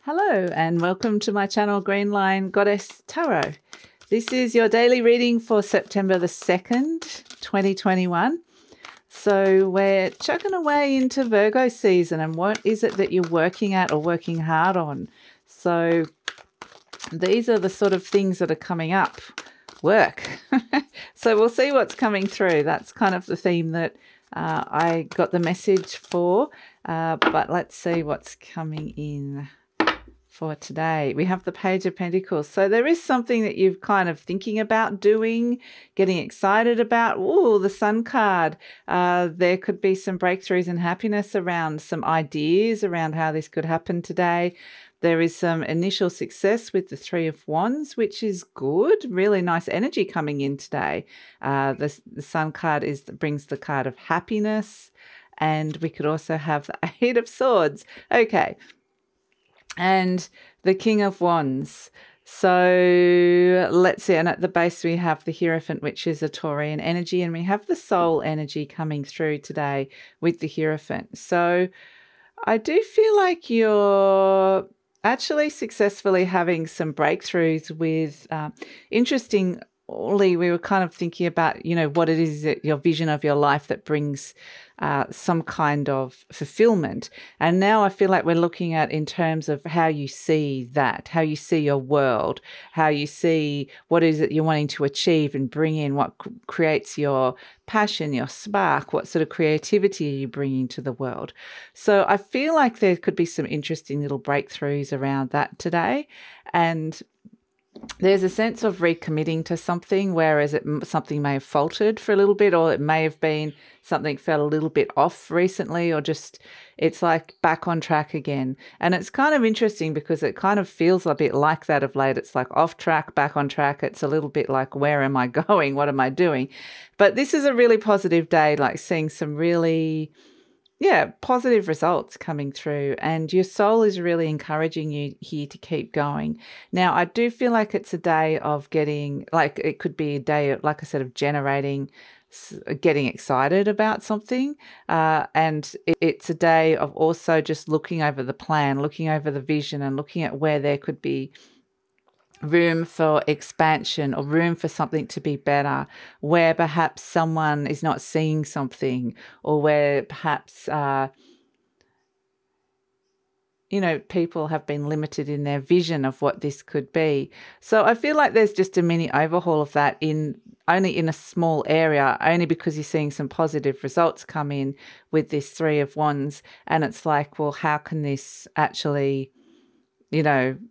Hello and welcome to my channel GreenLion Goddess Tarot. This is your daily reading for September the 2nd, 2021. So we're chugging away into Virgo season, and what is it that you're working at or working hard on? So these are the sort of things that are coming up. Work. So we'll see what's coming through. That's kind of the theme that I got the message for, but let's see what's coming in for today. We have the Page of Pentacles. So there is something that you're kind of thinking about doing, getting excited about. Ooh, the Sun card. There could be some breakthroughs and happiness around some ideas around how this could happen today. There is some initial success with the Three of Wands, which is good. Really nice energy coming in today. The Sun card brings the card of happiness, and we could also have the Eight of Swords. And the King of Wands. So let's see. And at the base, we have the Hierophant, which is a Taurian energy. And we have the Soul energy coming through today with the Hierophant. So I do feel like you're actually successfully having some breakthroughs with interestingly, we were kind of thinking about, what it is that your vision of your life that brings some kind of fulfillment. And now I feel like we're looking at in terms of how you see that, how you see your world, how you see what it is that you're wanting to achieve and bring in, what creates your passion, your spark, what sort of creativity are you bringing to the world. So I feel like there could be some interesting little breakthroughs around that today. And there's a sense of recommitting to something, whereas something may have faltered for a little bit, or it may have been something fell a little bit off recently, or just it's like back on track again. And it's kind of interesting because it kind of feels a bit like that of late. It's like off track, back on track. It's a little bit like, where am I going? What am I doing? But this is a really positive day, like seeing some really positive results coming through, and your soul is really encouraging you here to keep going. Now, I do feel like it's a day of it could be a day of, like I said, of generating, getting excited about something. And it's a day of also just looking over the plan, looking over the vision, and looking at where there could be room for expansion or room for something to be better, where perhaps someone is not seeing something, or where perhaps people have been limited in their vision of what this could be. So I feel like there's just a mini overhaul of that only in a small area, only because you're seeing some positive results come in with this Three of Wands. And it's like, well, how can this actually,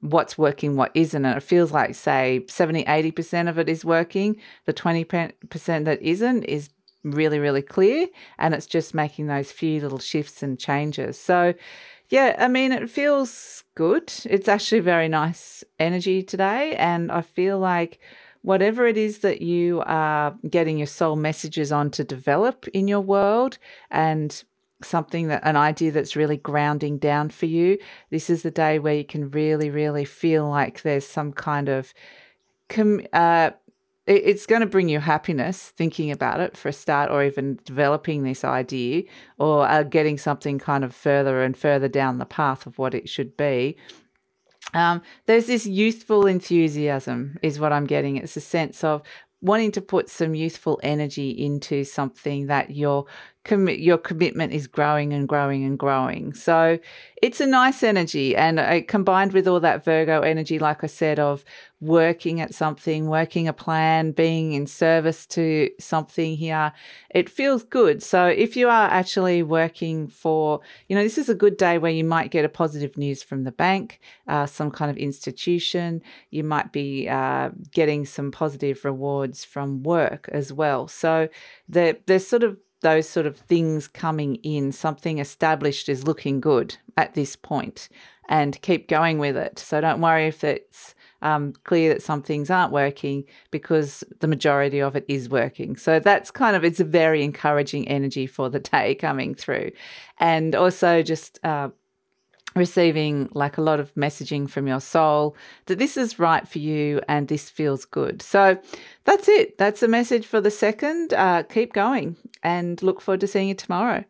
what's working, what isn't? And it feels like, say, 70-80% of it is working. The 20% that isn't is really, really clear. And it's just making those few little shifts and changes. So, it feels good. It's actually very nice energy today. And I feel like whatever it is that you are getting your soul messages on to develop in your world, and an idea that's really grounding down for you, this is the day where you can really, really feel like there's some kind of it's going to bring you happiness thinking about it for a start, or even developing this idea, or getting something kind of further and further down the path of what it should be. There's this youthful enthusiasm is what I'm getting. It's a sense of wanting to put some youthful energy into something that your commitment is growing and growing and growing. So it's a nice energy, and combined with all that Virgo energy, like I said, of working at something, working a plan, being in service to something here, it feels good. So if you are actually working for, this is a good day where you might get a positive news from the bank, some kind of institution. You might be getting some positive rewards from work as well. So there's sort of those sort of things coming in. Something established is looking good at this point, and keep going with it. So don't worry if it's clear that some things aren't working, because the majority of it is working. So that's it's a very encouraging energy for the day coming through. And also just receiving like a lot of messaging from your soul that this is right for you and this feels good. So that's it. That's the message for the 2nd. Keep going, and look forward to seeing you tomorrow.